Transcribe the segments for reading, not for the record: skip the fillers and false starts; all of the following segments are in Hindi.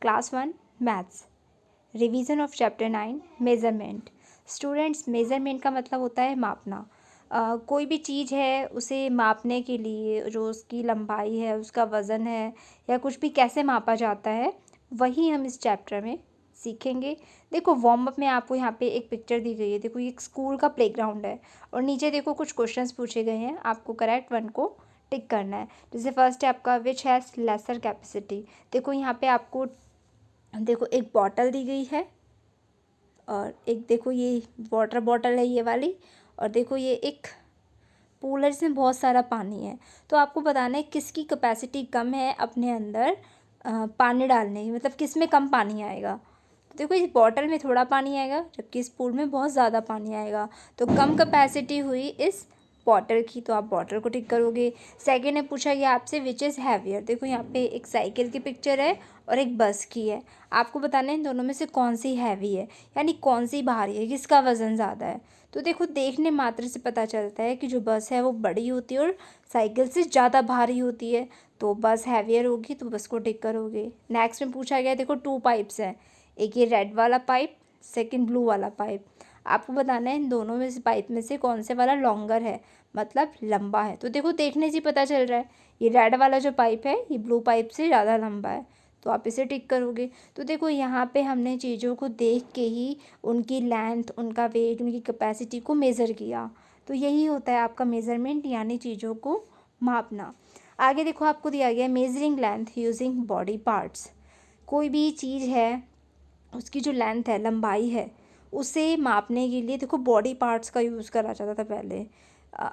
Class 1 maths revision of chapter 9 measurement. Students, measurement का मतलब होता है मापना। कोई भी चीज़ है उसे मापने के लिए जो उसकी लंबाई है, उसका वज़न है या कुछ भी कैसे मापा जाता है, वही हम इस चैप्टर में सीखेंगे। देखो, वार्म अप में आपको यहाँ पे एक पिक्चर दी गई है। देखो, ये एक स्कूल का प्लेग्राउंड है और नीचे देखो कुछ क्वेश्चंस पूछे गए हैं। आपको करेक्ट वन को टिक करना है। जैसे फर्स्ट है आपका विच हैज़ लेसर कैपेसिटी। देखो यहाँ पे आपको देखो एक बॉटल दी गई है और एक देखो ये वाटर बॉटल है ये वाली, और देखो ये एक पूल है जिसमें बहुत सारा पानी है। तो आपको बताना है किसकी कैपेसिटी कम है अपने अंदर पानी डालने की, मतलब किस में कम पानी आएगा। तो देखो इस बॉटल में थोड़ा पानी आएगा जबकि इस पूल में बहुत ज़्यादा पानी आएगा। तो कम कैपेसिटी हुई इस बॉटल की, तो आप बॉटल को टिक करोगे। सेकेंड ने पूछा गया आपसे विच इज़ हैवियर। देखो यहाँ पे एक साइकिल की पिक्चर है और एक बस की है। आपको बताना है इन दोनों में से कौन सी हैवी है, यानी कौन सी भारी है, किसका वज़न ज़्यादा है। तो देखो देखने मात्र से पता चलता है कि जो बस है वो बड़ी होती है और साइकिल से ज़्यादा भारी होती है, तो बस हैवियर होगी, तो बस को टिक करोगे। नेक्स्ट में पूछा गया देखो 2 पाइप्स हैं, एक ये रेड वाला पाइप, सेकंड ब्लू वाला पाइप। आपको बताना है इन दोनों में से पाइप में से कौन से वाला लॉन्गर है, मतलब लंबा है। तो देखो देखने से पता चल रहा है ये रेड वाला जो पाइप है ये ब्लू पाइप से ज़्यादा लंबा है, तो आप इसे टिक करोगे। तो देखो यहाँ पे हमने चीज़ों को देख के ही उनकी लेंथ, उनका वेट, उनकी कैपेसिटी को मेज़र किया। तो यही होता है आपका मेज़रमेंट, यानी चीज़ों को मापना। आगे देखो आपको दिया गया है measuring length using body parts. कोई भी चीज़ है उसकी जो लेंथ है, लंबाई है, उसे मापने के लिए देखो बॉडी पार्ट्स का यूज़ करा जाता था पहले।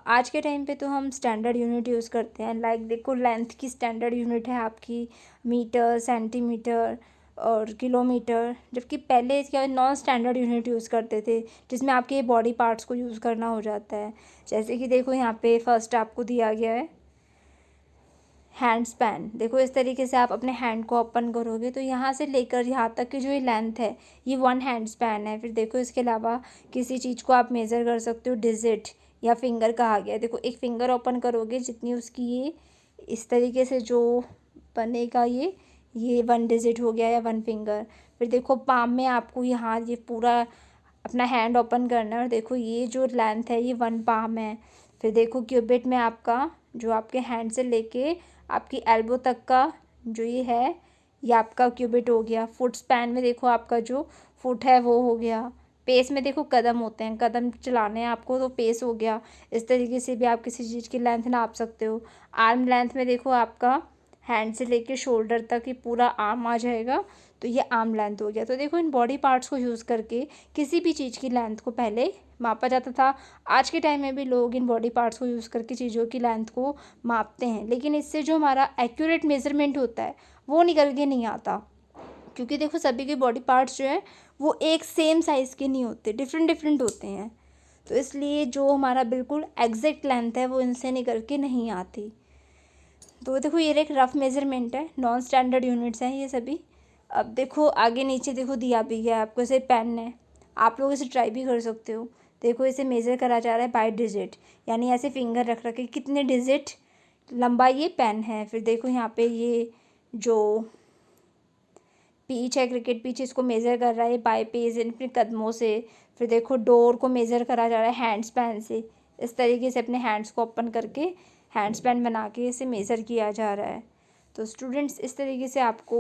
आज के टाइम पे तो हम स्टैंडर्ड यूनिट यूज़ करते हैं। लाइक देखो लेंथ की स्टैंडर्ड यूनिट है आपकी मीटर, सेंटीमीटर और किलोमीटर, जबकि पहले क्या नॉन स्टैंडर्ड यूनिट यूज़ करते थे जिसमें आपके बॉडी पार्ट्स को यूज़ करना हो जाता है। जैसे कि देखो यहाँ पे फर्स्ट आपको दिया गया है हैंड स्पैन। देखो इस तरीके से आप अपने हैंड को ओपन करोगे तो यहाँ से लेकर यहाँ तक की जो ये लेंथ है ये 1 हैंड स्पैन है। फिर देखो इसके अलावा किसी चीज़ को आप मेज़र कर सकते हो, डिजिट या फिंगर कहा गया है। देखो एक फिंगर ओपन करोगे जितनी उसकी ये इस तरीके से जो बनेगा ये 1 डिजिट हो गया या 1 फिंगर। फिर देखो पाम में आपको यहाँ ये पूरा अपना हैंड ओपन करना है और देखो ये जो लेंथ है ये 1 पाम है। फिर देखो क्यूबिट में आपका जो आपके हैंड से लेके आपकी एल्बो तक का जो ये है ये आपका क्यूबिट हो गया। फुट स्पैन में देखो आपका जो फुट है वो हो गया। पेस में देखो कदम होते हैं, कदम चलाने हैं आपको तो पेस हो गया। इस तरीके से भी आप किसी चीज़ की लेंथ नाप सकते हो। आर्म लेंथ में देखो आपका हैंड से लेके शोल्डर तक ही पूरा आर्म आ जाएगा, तो ये आर्म लेंथ हो गया। तो देखो इन बॉडी पार्ट्स को यूज़ करके किसी भी चीज़ की लेंथ को पहले मापा जाता था। आज के टाइम में भी लोग इन बॉडी पार्ट्स को यूज़ करके चीज़ों की लेंथ को मापते हैं, लेकिन इससे जो हमारा एक्यूरेट मेज़रमेंट होता है वो निकल के नहीं आता, क्योंकि देखो सभी के बॉडी पार्ट्स जो हैं वो एक सेम साइज़ के नहीं होते, डिफरेंट डिफरेंट होते हैं। तो इसलिए जो हमारा बिल्कुल एग्जैक्ट लेंथ है वो इनसे निकल के नहीं आती। तो देखो ये एक रफ़ मेज़रमेंट है, नॉन स्टैंडर्ड यूनिट्स हैं ये सभी। अब देखो आगे नीचे देखो दिया भी गया है आपको, जैसे पेन है, आप लोग इसे ट्राई भी कर सकते हो। देखो इसे मेज़र करा जा रहा है बाय डिजिट, यानी ऐसे फिंगर रख रखे कितने डिजिट लंबा ये पेन है। फिर देखो यहाँ पे ये जो पीच है, क्रिकेट पीच, इसको मेज़र कर रहा है बाय पेज अपने कदमों से। फिर देखो डोर को मेज़र करा जा रहा है हैंड स्पैन से। इस तरीके से अपने हैंड्स को ओपन करके हैंड स्पैन बना के इसे मेज़र किया जा रहा है। तो स्टूडेंट्स इस तरीके से आपको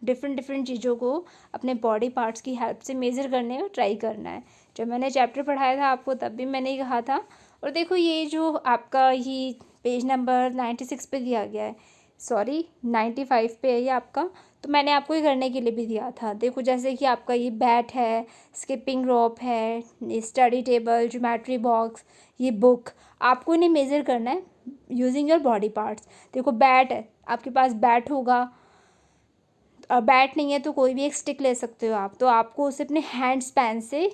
डिफरेंट डिफरेंट चीज़ों को अपने बॉडी पार्ट्स की हेल्प से मेज़र करने का ट्राई करना है। जब मैंने चैप्टर पढ़ाया था आपको तब भी मैंने ही कहा था। और देखो ये जो आपका ही पेज नंबर 96 पे दिया गया है, सॉरी 95 पे है ये आपका, तो मैंने आपको ये करने के लिए भी दिया था। देखो जैसे कि आपका ये बैट है, स्किपिंग रॉप है, स्टडी टेबल, ज्योमेट्री बॉक्स, ये बुक, आपको इन्हें मेज़र करना है यूजिंग योर बॉडी पार्ट्स। देखो बैट है, आपके पास बैट होगा और बैट नहीं है तो कोई भी एक स्टिक ले सकते हो आप, तो आपको उसे अपने हैंड स्पैन से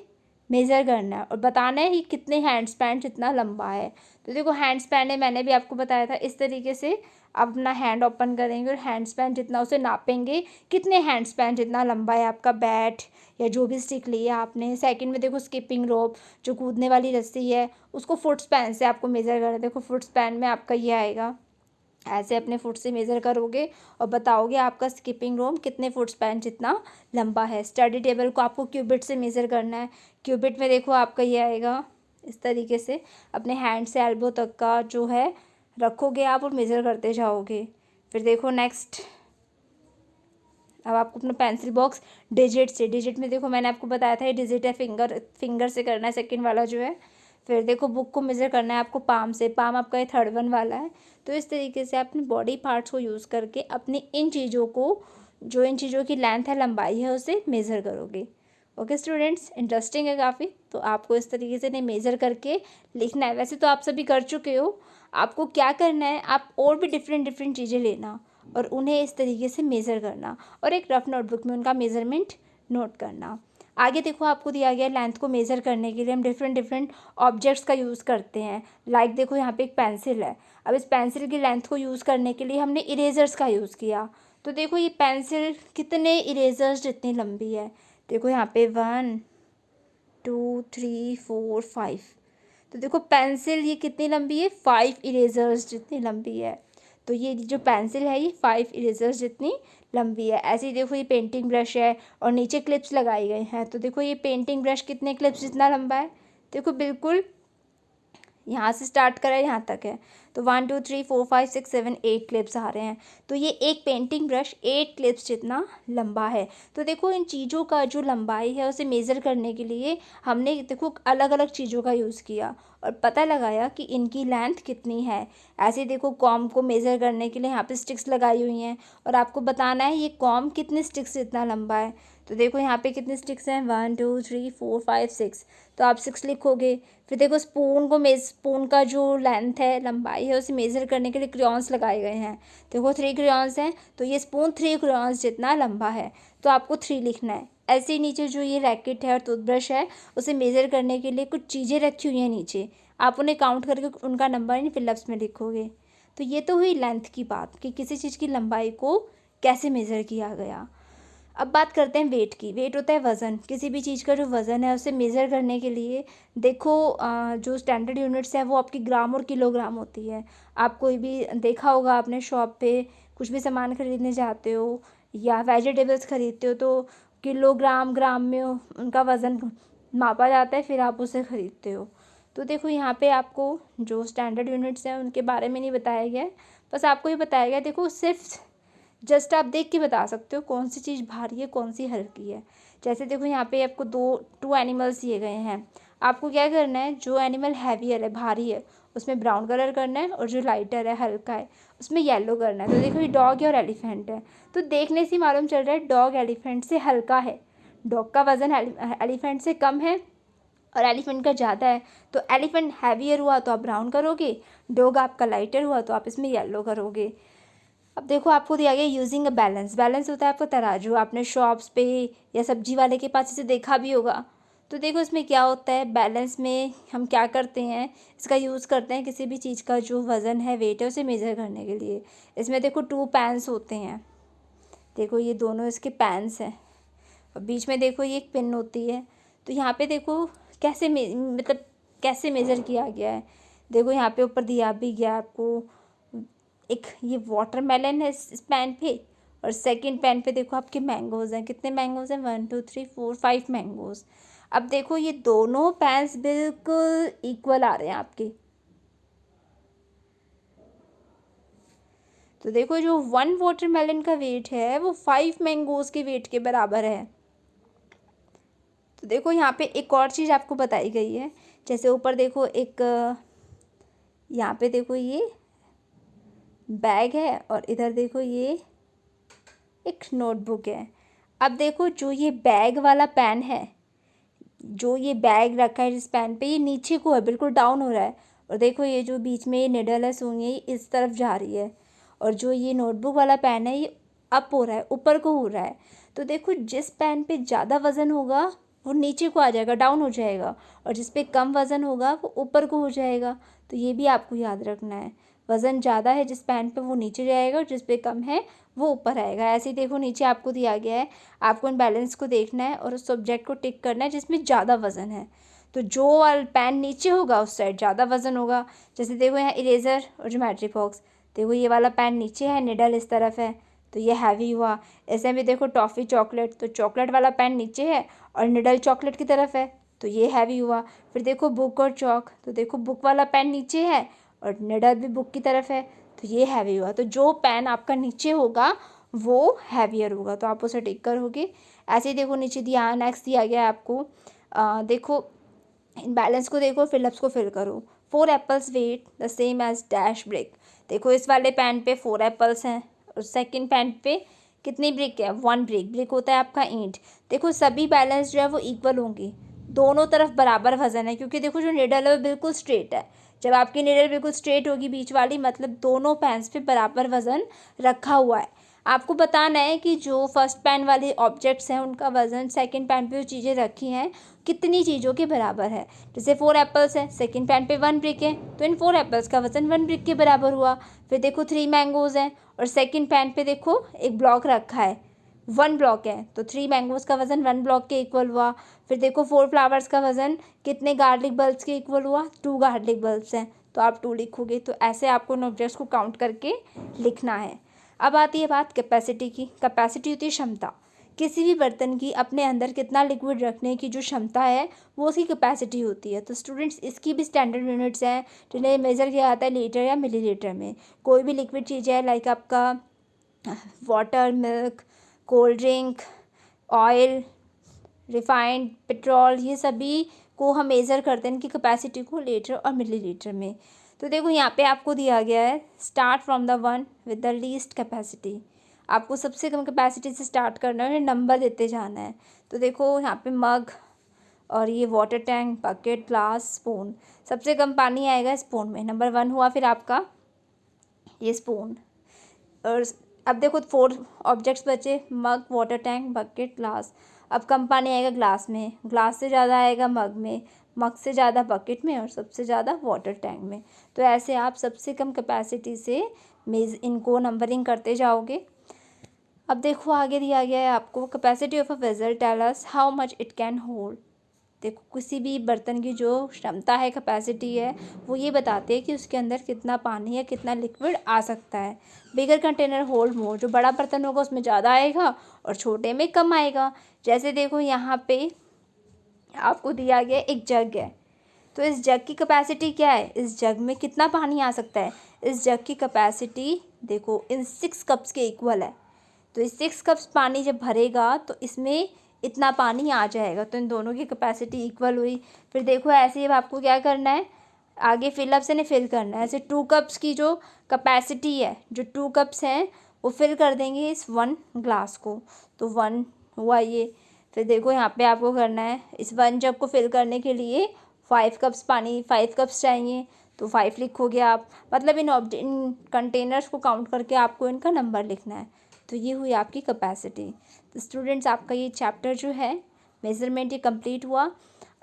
मेज़र करना है और बताना है कि कितने हैंड स्पैन जितना लंबा है। तो देखो हैंड स्पैन है, मैंने भी आपको बताया था, इस तरीके से आप अपना हैंड ओपन करेंगे और हैंड स्पैन जितना उसे नापेंगे, कितने हैंड स्पैन जितना लंबा है आपका बैट या जो भी स्टिक लिया आपने। सेकंड में देखो स्किपिंग रोप, जो कूदने वाली रस्सी है, उसको फुट स्पैन से आपको मेज़र करना है। देखो फुट स्पैन में आपका ये आएगा ऐसे अपने फुट से मेज़र करोगे और बताओगे आपका स्किपिंग रोप कितने फुट स्पैन जितना लंबा है। स्टडी टेबल को आपको क्यूबिट से मेज़र करना है। क्यूबिट में देखो आपका ये आएगा इस तरीके से, अपने हैंड से एल्बो तक का जो है रखोगे आप और मेज़र करते जाओगे। फिर देखो नेक्स्ट, अब आपको अपना पेंसिल बॉक्स डिजिट से, डिजिट में देखो मैंने आपको बताया था ये डिजिट है, फिंगर से करना है सेकंड वाला जो है। फिर देखो बुक को मेज़र करना है आपको पाम से, पाम आपका ये थर्ड वन वाला है। तो इस तरीके से अपने बॉडी पार्ट्स को यूज़ करके अपनी इन चीज़ों को, जो इन चीज़ों की लेंथ है, लंबाई है, उसे मेज़र करोगे। ओके स्टूडेंट्स, इंटरेस्टिंग है काफ़ी। तो आपको इस तरीके से नहीं मेज़र करके लिखना है। वैसे तो आप सभी कर चुके हो, आपको क्या करना है, आप और भी डिफरेंट डिफरेंट चीज़ें लेना और उन्हें इस तरीके से मेज़र करना और एक रफ नोटबुक में उनका मेज़रमेंट नोट करना। आगे देखो आपको दिया गया लेंथ को मेज़र करने के लिए हम डिफरेंट डिफरेंट ऑब्जेक्ट्स का यूज़ करते हैं। लाइक देखो यहाँ पे एक पेंसिल है, अब इस पेंसिल की लेंथ को यूज़ करने के लिए हमने इरेजर्स का यूज़ किया। तो देखो ये पेंसिल कितने इरेजर्स जितनी लंबी है, देखो यहाँ पे 1 2 3 4 5। तो देखो पेंसिल ये कितनी लंबी है, 5 इरेजर्स जितनी लंबी है। तो ये जो पेंसिल है ये 5 इरेजर्स जितनी लंबी है। ऐसे ही देखो ये पेंटिंग ब्रश है और नीचे क्लिप्स लगाई गई हैं। तो देखो ये पेंटिंग ब्रश कितने क्लिप्स जितना लंबा है, देखो बिल्कुल यहाँ से स्टार्ट करा है यहाँ तक है। तो 1 2 3 4 5 6 7 8 क्लिप्स आ रहे हैं। तो ये एक पेंटिंग ब्रश 8 क्लिप्स जितना लंबा है। तो देखो इन चीज़ों का जो लंबाई है उसे मेज़र करने के लिए हमने देखो अलग अलग चीज़ों का यूज़ किया और पता लगाया कि इनकी लेंथ कितनी है। ऐसे देखो कॉम को मेज़र करने के लिए यहाँ पे स्टिक्स लगाई हुई हैं और आपको बताना है ये कॉम कितने स्टिक्स जितना लंबा है। तो देखो यहाँ पे कितने स्टिक्स हैं, 1 2 3 4 5 6। तो आप 6 लिखोगे। फिर देखो स्पून का जो लेंथ है, लंबाई है, उसे मेज़र करने के लिए क्रेयॉन्स लगाए गए हैं। देखो 3 क्रेयॉन्स हैं, तो ये स्पून 3 क्रेयॉन्स जितना लंबा है, तो आपको 3 लिखना है। ऐसे ही नीचे जो ये रैकेट है और टूथब्रश है, उसे मेज़र करने के लिए कुछ चीज़ें रखी हुई हैं नीचे, आप उन्हें काउंट करके उनका नंबर इन फिलअप्स में लिखोगे। तो ये तो हुई लेंथ की बात कि किसी चीज़ की लंबाई को कैसे मेज़र किया गया। अब बात करते हैं वेट की। वेट होता है वज़न, किसी भी चीज़ का जो वज़न है उसे मेज़र करने के लिए देखो जो स्टैंडर्ड यूनिट्स है वो आपकी ग्राम और किलोग्राम होती है। आप कोई भी देखा होगा आपने शॉप पे कुछ भी सामान खरीदने जाते हो या वेजिटेबल्स खरीदते हो तो किलोग्राम ग्राम में उनका वज़न मापा जाता है, फिर आप उसे खरीदते हो। तो देखो यहाँ पे आपको जो स्टैंडर्ड यूनिट्स हैं उनके बारे में नहीं बताया गया है, बस आपको ये बताया गया है देखो सिर्फ जस्ट आप देख के बता सकते हो कौन सी चीज़ भारी है कौन सी हल्की है। जैसे देखो यहाँ पे आपको टू एनिमल्स दिए गए हैं, आपको क्या करना है, जो एनिमल हैवियर है, भारी है, उसमें ब्राउन कलर करना है और जो लाइटर है, हल्का है, उसमें येलो करना है। तो देखो ये डॉग है और एलिफेंट है, तो देखने से मालूम चल रहा है डॉग एलिफेंट से हल्का है, डॉग का वज़न एलिफेंट से कम है और एलिफेंट का ज़्यादा है। तो एलिफेंट हैवियर हुआ तो आप ब्राउन करोगे, डॉग आपका लाइटर हुआ तो आप इसमें येलो करोगे। अब देखो आपको दिया गया यूजिंग अ बैलेंस। बैलेंस होता है आपका तराजू, आपने शॉप्स पे या सब्जी वाले के पास इसे देखा भी होगा। तो देखो इसमें क्या होता है, बैलेंस में हम क्या करते हैं, इसका यूज़ करते हैं किसी भी चीज़ का जो वज़न है, वेट है, उसे मेज़र करने के लिए। इसमें देखो 2 पैन्स होते हैं, देखो ये दोनों इसके पैन्स हैं और बीच में देखो ये एक पिन होती है। तो यहाँ पे देखो कैसे मतलब कैसे मेज़र किया गया है। देखो यहाँ पे ऊपर दिया भी गया आपको एक ये वाटरमेलन है इस पैन पे और सेकंड पैन पे देखो आपके मैंगोज़ हैं। कितने मैंगोज़ हैं, 1 2 3 4 5 मैंगोज़। अब देखो ये दोनों पैन्स बिल्कुल इक्वल आ रहे हैं आपके। तो देखो जो 1 वाटरमेलन का वेट है वो 5 मैंगोज़ के वेट के बराबर है। तो देखो यहाँ पे एक और चीज़ आपको बताई गई है, जैसे ऊपर देखो एक यहाँ पे देखो ये बैग है और इधर देखो ये एक नोटबुक है। अब देखो जो ये बैग वाला पेन है, जो ये बैग रखा है जिस पेन पे, ये नीचे को है, बिल्कुल डाउन हो रहा है। और देखो ये जो बीच में ये निडल है, सुई है, ये इस तरफ जा रही है। और जो ये नोटबुक वाला पेन है ये अप हो रहा है, ऊपर को हो रहा है। तो देखो जिस पेन पे ज़्यादा वज़न होगा वो नीचे को आ जाएगा, डाउन हो जाएगा, और जिस पे कम वज़न होगा वो ऊपर को हो जाएगा। तो ये भी आपको याद रखना है, वज़न ज़्यादा है जिस पेन पे वो नीचे जाएगा और जिस पे कम है वो ऊपर आएगा। ऐसे ही देखो नीचे आपको दिया गया है, आपको इन बैलेंस को देखना है और उस सब्जेक्ट को टिक करना है जिसमें ज़्यादा वज़न है। तो जो वाला पेन नीचे होगा उस साइड ज़्यादा वज़न होगा। जैसे देखो यहाँ इरेज़र और ज्योमेट्री बॉक्स, देखो ये वाला पैन नीचे है, निडल इस तरफ है, तो ये हैवी हुआ। ऐसे में देखो टॉफ़ी चॉकलेट, तो चॉकलेट वाला पैन नीचे है और निडल चॉकलेट की तरफ है, तो ये हैवी हुआ। फिर देखो बुक और चॉक, तो देखो बुक वाला पैन नीचे है और निडल भी बुक की तरफ है, तो ये हैवी हुआ। तो जो पेन आपका नीचे होगा वो हैवियर होगा, तो आप उसे टिक करोगे। ऐसे ही देखो नीचे दिया, नेक्स्ट दिया गया है आपको, देखो इन बैलेंस को देखो, फिलअप्स को फिल करो। 4 apples weight the same as dash brick. देखो इस वाले पेन पे 4 एप्पल्स हैं और सेकंड पेन पे कितनी ब्रिक है, 1 ब्रिक। ब्रिक होता है आपका ईंट। देखो सभी बैलेंस जो है वो इक्वल होंगी, दोनों तरफ बराबर वजन है, क्योंकि देखो जो निडल है वो बिल्कुल स्ट्रेट है। जब आपकी निडल बिल्कुल स्ट्रेट होगी बीच वाली, मतलब दोनों पैन्स पे बराबर वजन रखा हुआ है। आपको बताना है कि जो फर्स्ट पैन वाले ऑब्जेक्ट्स हैं उनका वजन सेकंड पैन पे जो चीज़ें रखी हैं कितनी चीज़ों के बराबर है। जैसे 4 एप्पल्स है, सेकंड पैन पे 1 ब्रिक है, तो इन 4 एप्पल्स का वजन 1 ब्रिक के बराबर हुआ। फिर देखो 3 मैंगोज़ हैं और सेकंड पैन पे देखो एक ब्लॉक रखा है, 1 ब्लॉक है, तो 3 मैंगोज़ का वजन 1 ब्लॉक के इक्वल हुआ। फिर देखो 4 फ्लावर्स का वजन कितने गार्लिक बल्ब्स के इक्वल हुआ, 2 गार्लिक बल्ब्स हैं, तो आप 2 लिखोगे। तो ऐसे आपको इन ऑब्जेक्ट्स को काउंट करके लिखना है। अब आती है बात कैपेसिटी की। कैपेसिटी होती है क्षमता। किसी भी बर्तन की अपने अंदर कितना लिक्विड रखने की जो क्षमता है वो उसकी कैपेसिटी होती है। तो स्टूडेंट्स इसकी भी स्टैंडर्ड यूनिट्स हैं जिन्हें मेज़र किया जाता है लीटर या मिलीलीटर में। कोई भी लिक्विड चीज़ है लाइक आपका water, milk, cold drink, oil, refined petrol, ये सभी को हम मेज़र करते हैं इनकी कैपेसिटी को लीटर और मिलीलीटर में। तो देखो यहाँ पे आपको दिया गया है start from the one with the least capacity. आपको सबसे कम कैपेसिटी से स्टार्ट करना है, नंबर देते जाना है। तो देखो यहाँ पे मग और ये water tank, bucket, glass, spoon. सबसे कम पानी आएगा स्पून में, नंबर 1 हुआ फिर आपका ये स्पून। और अब देखो 4 ऑब्जेक्ट्स बचे, मग, वाटर टैंक, बकेट, ग्लास। अब कम पानी आएगा ग्लास में, ग्लास से ज़्यादा आएगा मग में, मग से ज़्यादा बकेट में और सबसे ज़्यादा वाटर टैंक में। तो ऐसे आप सबसे कम कैपेसिटी से इनको नंबरिंग करते जाओगे। अब देखो आगे दिया गया है आपको capacity of a vessel tell us how much it can hold. देखो किसी भी बर्तन की जो क्षमता है, कैपेसिटी है, वो ये बताते हैं कि उसके अंदर कितना पानी या कितना लिक्विड आ सकता है। बिगर कंटेनर होल्ड मोर, जो बड़ा बर्तन होगा उसमें ज़्यादा आएगा और छोटे में कम आएगा। जैसे देखो यहाँ पे आपको दिया गया एक जग है, तो इस जग की कैपेसिटी क्या है, इस जग में कितना पानी आ सकता है। इस जग की कैपेसिटी देखो इन 6 कप्स के इक्वल है। तो इस 6 कप्स पानी जब भरेगा तो इसमें इतना पानी आ जाएगा, तो इन दोनों की कैपेसिटी इक्वल हुई। फिर देखो ऐसे ही अब आपको क्या करना है, आगे फिलअप से नहीं फिल करना है। ऐसे 2 कप्स की जो कैपेसिटी है, जो 2 कप्स हैं वो फिल कर देंगे इस 1 ग्लास को, तो 1 हुआ ये। फिर देखो यहाँ पे आपको करना है इस 1 जग को फिल करने के लिए 5 कप्स पानी, 5 कप्स चाहिए, तो 5 लिखोगे आप। मतलब इन कंटेनर्स को काउंट करके आपको इनका नंबर लिखना है। तो ये हुई आपकी कैपेसिटी। तो स्टूडेंट्स आपका ये चैप्टर जो है मेज़रमेंट ये कंप्लीट हुआ।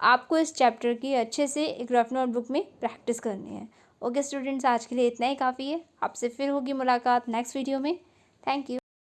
आपको इस चैप्टर की अच्छे से एक रफ नोटबुक में प्रैक्टिस करनी है। ओके स्टूडेंट्स, आज के लिए इतना ही काफ़ी है। आपसे फिर होगी मुलाकात नेक्स्ट वीडियो में। Thank you.